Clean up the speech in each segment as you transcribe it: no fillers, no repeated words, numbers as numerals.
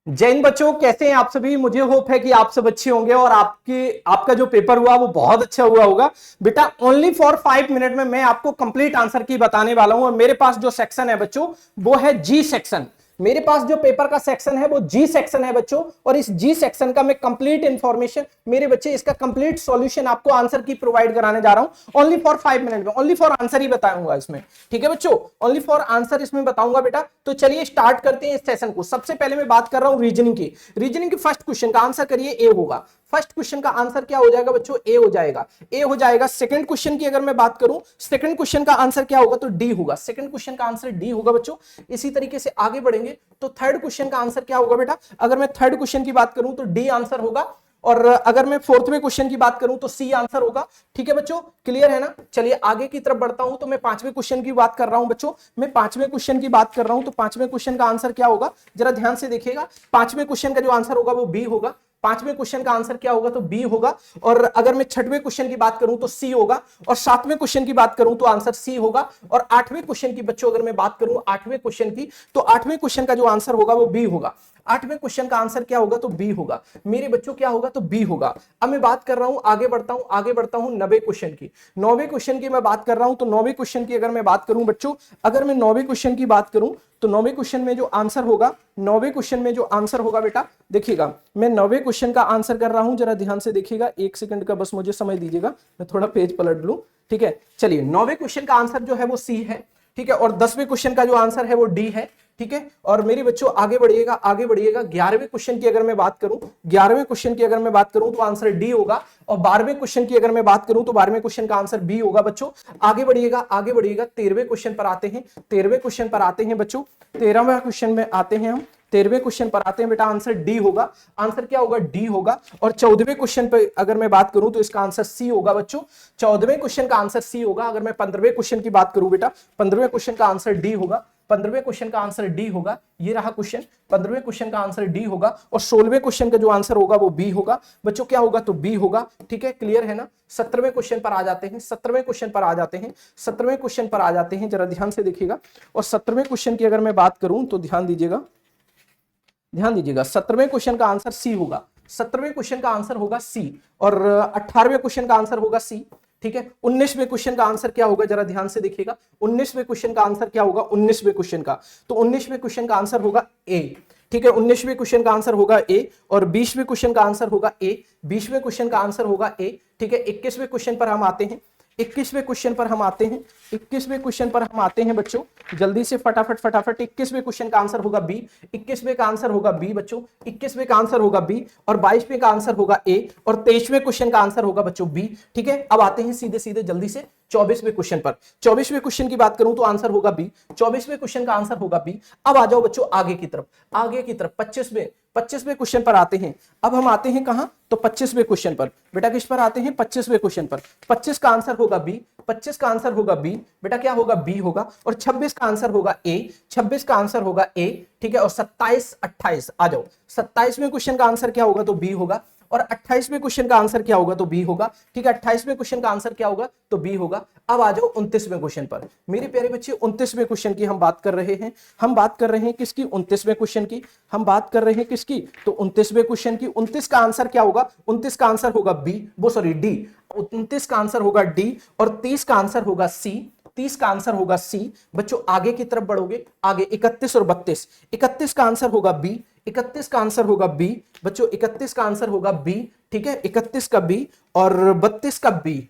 जैन बच्चों, कैसे हैं आप सभी। मुझे होप है कि आप सब अच्छे होंगे और आपका जो पेपर हुआ वो बहुत अच्छा हुआ होगा। बेटा ओनली फॉर 5 मिनट में मैं आपको कंप्लीट आंसर की बताने वाला हूं और मेरे पास जो सेक्शन है बच्चों वो है जी सेक्शन। मेरे पास जो पेपर का सेक्शन है वो जी सेक्शन है बच्चों, और इस जी सेक्शन का मैं कंप्लीट इंफॉर्मेशन मेरे बच्चे इसका कंप्लीट सॉल्यूशन आपको आंसर की प्रोवाइड कराने जा रहा हूं ओनली फॉर 5 मिनट में। ओनली फॉर आंसर ही बताऊंगा इसमें, ठीक है बच्चों, ओनली फॉर आंसर इसमें बताऊंगा बेटा। तो चलिए स्टार्ट करते हैं इस सेशन को। सबसे पहले मैं बात कर रहा हूं रीजनिंग की। रीजनिंग के फर्स्ट क्वेश्चन का आंसर करिए ए होगा। फर्स्ट क्वेश्चन का आंसर क्या हो जाएगा बच्चों, ए हो जाएगा, ए हो जाएगा। सेकंड क्वेश्चन की अगर मैं बात करूं, सेकंड क्वेश्चन का आंसर क्या होगा, तो डी होगा। सेकंड क्वेश्चन का आंसर डी होगा बच्चों। इसी तरीके से आगे बढ़ेंगे तो थर्ड क्वेश्चन का आंसर क्या होगा बेटा, अगर मैं थर्ड क्वेश्चन की बात करूं तो डी आंसर होगा, और अगर मैं फोर्थवें क्वेश्चन की बात करूं तो सी आंसर होगा। ठीक है बच्चों, क्लियर है ना। चलिए आगे की तरफ बढ़ता हूं। तो मैं पांचवें क्वेश्चन की बात कर रहा हूं बच्चों, मैं पांचवें क्वेश्चन की बात कर रहा हूं। तो पांचवें क्वेश्चन का आंसर क्या होगा, जरा ध्यान से देखिएगा। पांचवें क्वेश्चन का जो आंसर होगा वो बी होगा। पांचवें क्वेश्चन का आंसर क्या होगा, तो बी होगा। और अगर मैं छठवें क्वेश्चन की बात करूं तो सी होगा, और सातवें क्वेश्चन की बात करूं तो आंसर सी होगा। और आठवें क्वेश्चन की बच्चों अगर मैं बात करूं आठवें क्वेश्चन की, तो आठवें क्वेश्चन का जो आंसर होगा वो बी होगा। आठवें क्वेश्चन का आंसर क्या होगा, तो बी होगा मेरे बच्चों, क्या होगा, तो बी होगा। अब मैं बात कर रहा हूं, आगे बढ़ता हूं नौवें क्वेश्चन की। नौवें क्वेश्चन की मैं बात कर रहा हूं। तो नौवें क्वेश्चन की अगर मैं बात करूं बच्चों, अगर मैं नौवें क्वेश्चन की बात करूं तो नौवें क्वेश्चन में जो आंसर होगा, नौवें क्वेश्चन में जो आंसर होगा बेटा, देखिएगा मैं नौवें क्वेश्चन का आंसर कर रहा हूं, जरा ध्यान से देखिएगा। एक सेकंड का बस मुझे समय दीजिएगा, मैं थोड़ा पेज पलट लूं। ठीक है, चलिए नौवें क्वेश्चन का आंसर जो है वो सी है। ठीक है, और 10वें क्वेश्चन का जो आंसर है वो डी है। ठीक है, और मेरे बच्चों आगे बढ़िएगा, आगे बढ़िएगा। 11वें क्वेश्चन की अगर मैं बात करूं, 11वें क्वेश्चन की अगर मैं बात करूं तो आंसर डी होगा। और 12वें क्वेश्चन की अगर मैं बात करूं तो 12वें क्वेश्चन का आंसर बी होगा बच्चों। आगे बढ़िएगा, आगे बढ़िएगा। 13वें क्वेश्चन पर आते हैं, 13वें क्वेश्चन पर आते हैं बच्चों। 13वें क्वेश्चन में आते हैं हम, 13वें क्वेश्चन पर आते हैं बेटा। आंसर डी होगा, आंसर क्या होगा, डी होगा। और 14वें क्वेश्चन पर अगर मैं बात करूं तो इसका आंसर सी होगा बच्चों। 14वें क्वेश्चन का आंसर सी होगा। अगर मैं 15वें क्वेश्चन की बात करूं बेटा, 15वें क्वेश्चन का आंसर डी होगा। 15वें क्वेश्चन का आंसर डी होगा, ये रहा क्वेश्चन। 15वें क्वेश्चन का आंसर डी होगा, और 16वें क्वेश्चन का जो आंसर होगा वो बी होगा बच्चों। क्या होगा, तो बी होगा। ठीक है, क्लियर है ना। 17वें क्वेश्चन पर आ जाते हैं, 17वें क्वेश्चन पर आ जाते हैं, 17वें क्वेश्चन पर आ जाते हैं, जरा ध्यान से देखिएगा। और 17वें क्वेश्चन की अगर मैं बात करूं तो ध्यान दीजिएगा, ध्यान दीजिएगा। 17वें क्वेश्चन का आंसर सी होगा, 17वें क्वेश्चन का आंसर होगा सी। और 18वें क्वेश्चन का आंसर होगा सी। ठीक है, 19वें क्वेश्चन का आंसर क्या होगा, जरा ध्यान से देखिएगा। 19वें क्वेश्चन का आंसर क्या होगा, 19वें क्वेश्चन का, तो 19वें क्वेश्चन का आंसर होगा ए। ठीक है, 19वें क्वेश्चन का आंसर होगा ए। और 20वें क्वेश्चन का आंसर होगा ए, 20वें क्वेश्चन का आंसर होगा ए। ठीक है, 21वें क्वेश्चन पर हम आते हैं, 21वें क्वेश्चन पर हम आते हैं, 21वें क्वेश्चन पर हम आते हैं बच्चों। जल्दी से फटाफट फटाफट। 21वें क्वेश्चन का आंसर होगा बी, 21वें का आंसर होगा बी बच्चों, 21वें का आंसर होगा बी। और 22वें का आंसर होगा ए, और 23वें क्वेश्चन का आंसर होगा बच्चों बी। ठीक है, अब आते हैं सीधे सीधे जल्दी से 24वें क्वेश्चन पर। 24वें क्वेश्चन की बात करूं तो आंसर होगा बी, 24वें क्वेश्चन का आंसर होगा बी। अब आ जाओ बच्चों आगे की तरफ, आगे की तरफ 25वें क्वेश्चन पर आते हैं। अब हम आते हैं कहां, तो 25वें क्वेश्चन पर। बेटा किस पर आते हैं, 25वें क्वेश्चन पर। 25 का आंसर होगा बी, 25 का आंसर होगा बी। बेटा क्या होगा, बी होगा। और 26 का आंसर होगा ए, 26 का आंसर होगा ए। ठीक है, और 27, 28 आ जाओ। 27वें क्वेश्चन का आंसर क्या होगा, तो बी होगा। और 28वें क्वेश्चन का आंसर क्या होगा, तो बी होगा। ठीक है, 28वें क्वेश्चन का आंसर क्या होगा, तो बी होगा। अब आ जाओ 29वें क्वेश्चन पर। मेरे प्यारे बच्चे 29वें क्वेश्चन की हम बात कर रहे हैं। हम बात कर रहे हैं किसकी, 29वें क्वेश्चन की। हम बात कर रहे हैं किसकी, तो 29वें क्वेश्चन की। 29 का आंसर क्या होगा, 29 का आंसर होगा बी, वो सॉरी डी। 29 का आंसर होगा डी, और 30 का आंसर होगा सी, 30 का आंसर होगा सी। बच्चों आगे की तरफ बढ़ोगे, आगे 31 और 32, 31 का आंसर होगा बी, 31 का आंसर होगा बी बच्चों, 31 का आंसर होगा बी। ठीक है, 31 का बी और 32 का बी,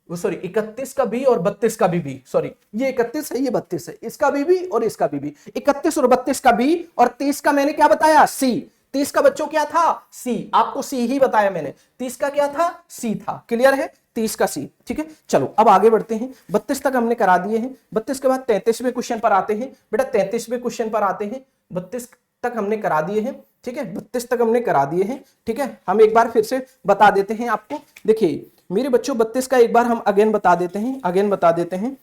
वो सॉरी 31 का बी और 32 का भी, सॉरी ये 31 है ये 32 है, इसका भी और इसका भी। 31 और 32 का बी, और 30 का मैंने क्या बताया, सी। 30 का बच्चों क्या था, सी, आपको सी ही बताया मैंने। 30 का क्या था, सी था। क्लियर है, 30 का सी। ठीक है, चलो अब आगे बढ़ते हैं। 32 तक हमने करा दिए हैं। 32 के बाद 33वें क्वेश्चन पर आते हैं। बेटा 33वें क्वेश्चन पर आते हैं। 32 तक हमने करा दिए हैं। ठीक है, 32 तक हमने करा दिए हैं। ठीक है, हम एक बार फिर से बता देते हैं आपको। देखिए मेरे बच्चों 32 का एक बार हम अगेन बता देते हैं, अगेन बता देते हैं।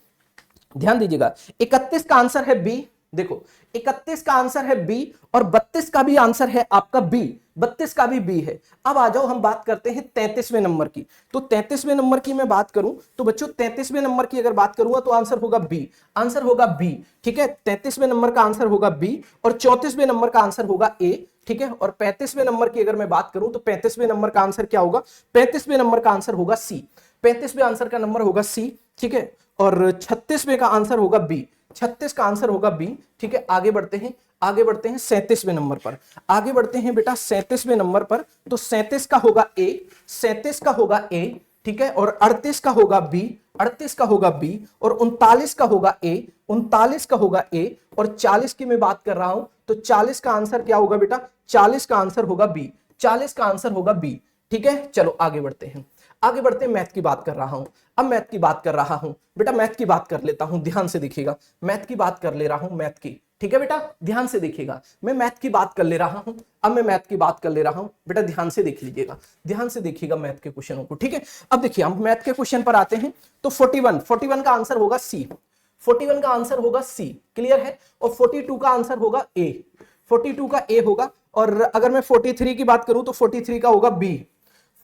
ध्यान दीजिएगा, 31 का आंसर है बी। देखो 31 का आंसर है बी, और 32 का भी आंसर है आपका बी, 32 का भी बी है। अब आ जाओ हम बात करते हैं 33वें नंबर की। तो 33वें नंबर की मैं बात करूं तो बच्चों 33वें नंबर की अगर बात करूंगा तो आंसर होगा बी, आंसर होगा बी। ठीक है, 33वें नंबर का आंसर होगा बी, और 34वें नंबर का आंसर होगा ए। ठीक है। और 35वें नंबर की अगर मैं बात करूं तो 35वें नंबर का आंसर क्या होगा, 35वें नंबर का आंसर होगा सी, 35वें आंसर का नंबर होगा सी, ठीक है। और 36वें का आंसर होगा बी, 36 का आंसर होगा बी, ठीक है। आगे बढ़ते हैं, आगे बढ़ते हैं 37वें नंबर पर, आगे बढ़ते हैं बेटा 37वें नंबर पर। तो 37 का होगा ए, 37 का होगा ए, ठीक है। और 38 का होगा बी, 38 का होगा बी। और 39 का होगा ए, 39 का होगा ए। और 40 की मैं बात कर रहा हूं तो 40 का आंसर क्या होगा बेटा, 40 का आंसर होगा बी, 40 का आंसर होगा बी, ठीक है। चलो आगे बढ़ते हैं, आगे बढ़ते हैं। मैथ की बात कर रहा हूं, अब मैथ की बात कर रहा हूं बेटा, मैथ की बात कर लेता हूं, ध्यान से देखिएगा, मैथ की बात कर ले रहा हूं, मैथ की, ठीक है बेटा, ध्यान से देखिएगा। मैं मैथ की बात कर ले रहा हूं, अब मैं मैथ की बात कर ले रहा हूं बेटा, ध्यान से देख लीजिएगा, ध्यान से देखिएगा मैथ के क्वेश्चनों को, ठीक है। अब देखिए हम मैथ के क्वेश्चन पर आते हैं। तो 41 का आंसर होगा सी, 41 का आंसर होगा सी, क्लियर है। और 42 का आंसर होगा ए, 42 का ए होगा। और अगर मैं 43 की बात करूं तो 43 का होगा बी,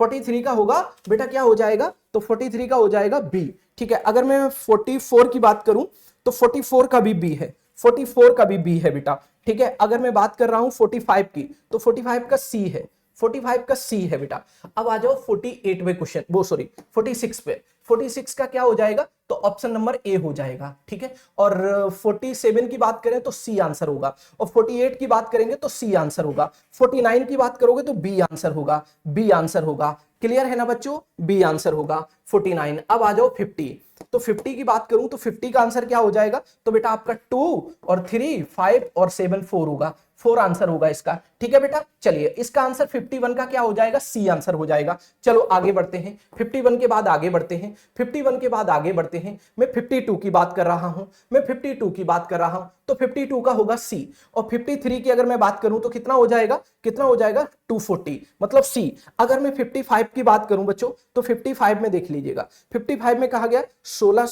43 का होगा बेटा क्या हो जाएगा, तो 43 का हो जाएगा बी, ठीक है। अगर मैं 44 की बात करूं तो 44 का भी बी है, 44 का भी बी है बेटा, ठीक है। अगर मैं बात कर रहा हूं 45 की तो 45 का सी है, 45 का सी है बेटा। अब आ जाओ 48वें क्वेश्चन, वो सॉरी 46 पे, 46 का क्या हो जाएगा, तो ऑप्शन नंबर ए हो जाएगा, ठीक है। और 47 की बात करें तो सी आंसर होगा। और 48 की बात करेंगे तो सी आंसर होगा। 49 की बात करोगे तो बी आंसर होगा, बी आंसर होगा, क्लियर है ना बच्चों, बी आंसर होगा 49। अब आ जाओ 50, तो 50 की बात करूं तो 50 का आंसर क्या हो जाएगा, तो बेटा आपका 2 और 3 5 और 7 4 होगा, 4 आंसर होगा इसका, ठीक है बेटा। चलिए इसका आंसर 51 का क्या हो जाएगा, सी आंसर हो जाएगा। चलो आगे बढ़ते हैं, 51 के बाद आगे बढ़ते हैं, 51 के बाद आगे बढ़ते हैं। मैं 52 की बात कर रहा हूं, मैं 52 की बात कर रहा हूं, तो 52 का होगा सी। और 53 की अगर मैं बात करूं तो कितना हो जाएगा, कितना हो जाएगा 240, मतलब सी। अगर मैं 55 की बात करूं बच्चों तो 55 में देख लीजिएगा, 55 में कहा गया 16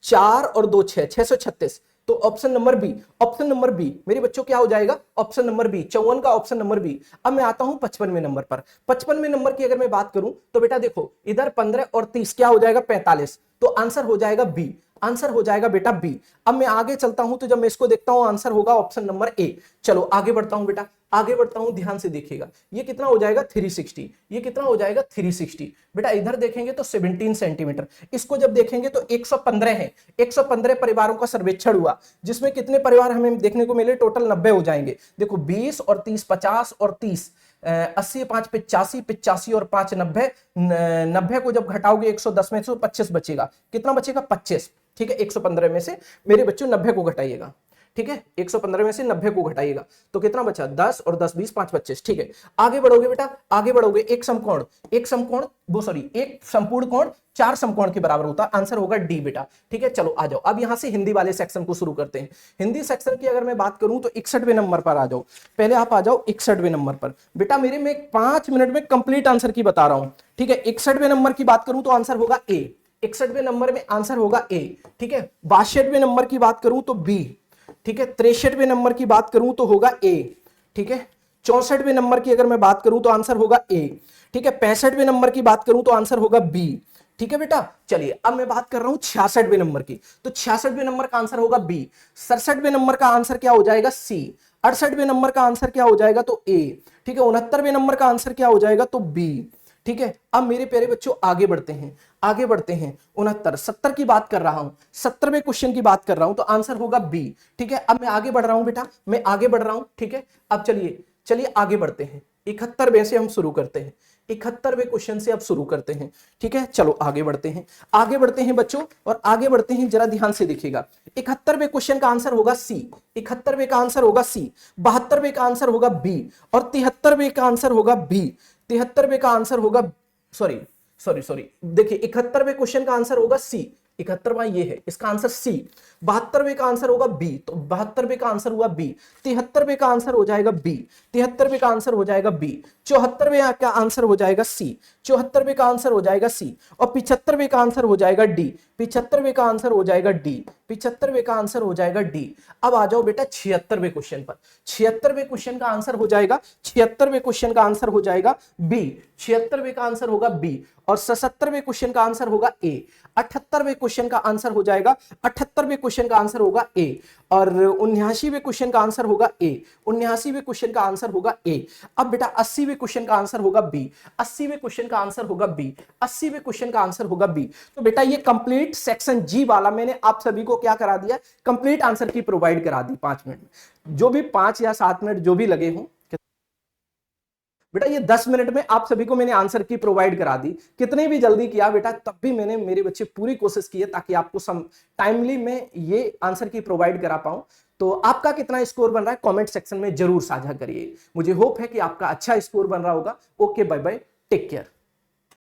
4 और 2 6 636, तो option number B, option number B मेरे बच्चों क्या हो जाएगा, ऑप्शन नंबर बी, 54 का ऑप्शन नंबर बी। अब मैं आता हूं 55वें नंबर पर, 55वें नंबर की अगर मैं बात करूं तो बेटा देखो इधर 15 और 30 क्या हो जाएगा 45, तो आंसर हो जाएगा बी, आंसर हो जाएगा बेटा बी। अब मैं आगे चलता हूं तो जब मैं इसको देखता हूं आंसर होगा ऑप्शन नंबर ए। चलो आगे बढ़ता हूं बेटा, आगे बढ़ता हूं, ध्यान से देखिएगा, ये कितना हो जाएगा 360, ये कितना हो जाएगा 360 बेटा। इधर देखेंगे तो 17 सेंटीमीटर, इसको जब देखेंगे तो 115 है, 115 परिवारों का सर्वेक्षण हुआ, जिसमें कितने परिवार हमें देखने को मिले, टोटल 90 हो जाएंगे। देखो 20 और 30 50 और 30 80 5 85, 85 और 5 90, 90 को जब घटाओगे 110 में से 25 बचेगा, कितना बचेगा 25, ठीक है। 115 में से मेरे बच्चों 90 को घटाइएगा, ठीक है, 115 में से 90 को घटाइएगा तो कितना बचा 10 और 10 20 5 25, ठीक है। आगे बढ़ोगे बेटा, आगे बढ़ोगे, एक समकोण वो सॉरी एक संपूर्ण कोण 4 समकोण के बराबर होता है, आंसर होगा डी बेटा, ठीक है। चलो आ जाओ, अब यहां से हिंदी वाले सेक्शन को शुरू करते हैं। हिंदी सेक्शन की अगर मैं बात करूं तो 61वें नंबर पर आ जाओ, पहले आप आ जाओ 61वें नंबर पर बेटा। मेरे में 5 मिनट में कंप्लीट आंसर की बता रहा हूं, ठीक है। 61वें नंबर की बात करूं तो आंसर होगा ए, 61वें नंबर में आंसर होगा ए, ठीक है। 62वें नंबर की बात करूं तो बी, ठीक है। 63वें नंबर की बात करूं तो होगा ए, ठीक है। 64वें नंबर की अगर मैं बात करूं तो आंसर होगा ए, ठीक है। 65वें नंबर की बात करूं तो आंसर होगा बी, ठीक है बेटा। चलिए अब मैं बात कर रहा हूं 66वें नंबर की, तो 66वें नंबर का आंसर होगा बी। 67वें नंबर का आंसर क्या हो जाएगा सी। 68वें नंबर का आंसर क्या हो जाएगा तो ए, ठीक है। 69वें नंबर का आंसर क्या हो जाएगा तो बी, ठीक है। अब मेरे प्यारे बच्चों आगे बढ़ते हैं, आगे बढ़ते हैं। 69 70 की बात कर रहा हूं, 70वें क्वेश्चन की बात कर रहा हूं तो आंसर होगा बी, ठीक है। अब मैं आगे बढ़ रहा हूं बेटा, मैं आगे बढ़ रहा हूं, ठीक है। अब चलिए आगे बढ़ते हैं, 71वें से हम शुरू करते हैं, 71वें क्वेश्चन से अब शुरू करते हैं, ठीक है। चलो आगे बढ़ते हैं, आगे बढ़ते हैं बच्चों, और आगे बढ़ते हैं, जरा ध्यान से देखिएगा। 71वें क्वेश्चन का आंसर होगा सी, 71वें का आंसर होगा सी। 72वें का आंसर होगा बी, और 73वें का आंसर होगा बी। 73वें का आंसर होगा सॉरी, देखिए 71वें क्वेश्चन का आंसर होगा सी, 71वां ये है, इसका आंसर सी। 72वें का आंसर होगा बी, तो 72वें का आंसर हुआ बी। 73वें का आंसर हो जाएगा बी, 73वें का आंसर हो जाएगा बी। 74वें का आंसर हो जाएगा सी, 74वें का आंसर हो जाएगा सी। और 75वें का आंसर हो जाएगा डी, 75वें का आंसर हो जाएगा डी, 75वें का आंसर हो जाएगा डी। अब आ जाओ बेटा 76वें क्वेश्चन पर। 76वें क्वेश्चन का आंसर हो जाएगा, 76वें क्वेश्चन का आंसर हो जाएगा बी, 76वें का आंसर होगा बी। और 77वें क्वेश्चन का आंसर होगा ए। 78वें क्वेश्चन का आंसर हो जाएगा, 78वें क्वेश्चन का आंसर होगा ए। और 79वें क्वेश्चन का आंसर होगा ए, 79वें क्वेश्चन का आंसर होगा ए। अब बेटा 80वें क्वेश्चन का आंसर होगा बी, 80वें क्वेश्चन का आंसर होगा बी, 80वें क्वेश्चन का आंसर होगा बी। तो बेटा ये कंप्लीट सेक्शन जी वाला मैंने आप सभी को क्या करा दिया, कंप्लीट आंसर की प्रोवाइड करा दी 5 मिनट में। जो भी 5 या 7 मिनट जो भी लगे हों बेटा, ये 10 मिनट में आप सभी को मैंने आंसर की प्रोवाइड करा दी। कितने भी जल्दी किया बेटा, तब भी मैंने, मेरे बच्चे पूरी कोशिश की है ताकि आपको सम टाइमली में ये आंसर की प्रोवाइड करा पाऊं। तो आपका कितना स्कोर बन रहा है कमेंट सेक्शन में जरूर साझा करिए। मुझे होप है कि आपका अच्छा स्कोर बन रहा होगा। Okay, bye bye, take care.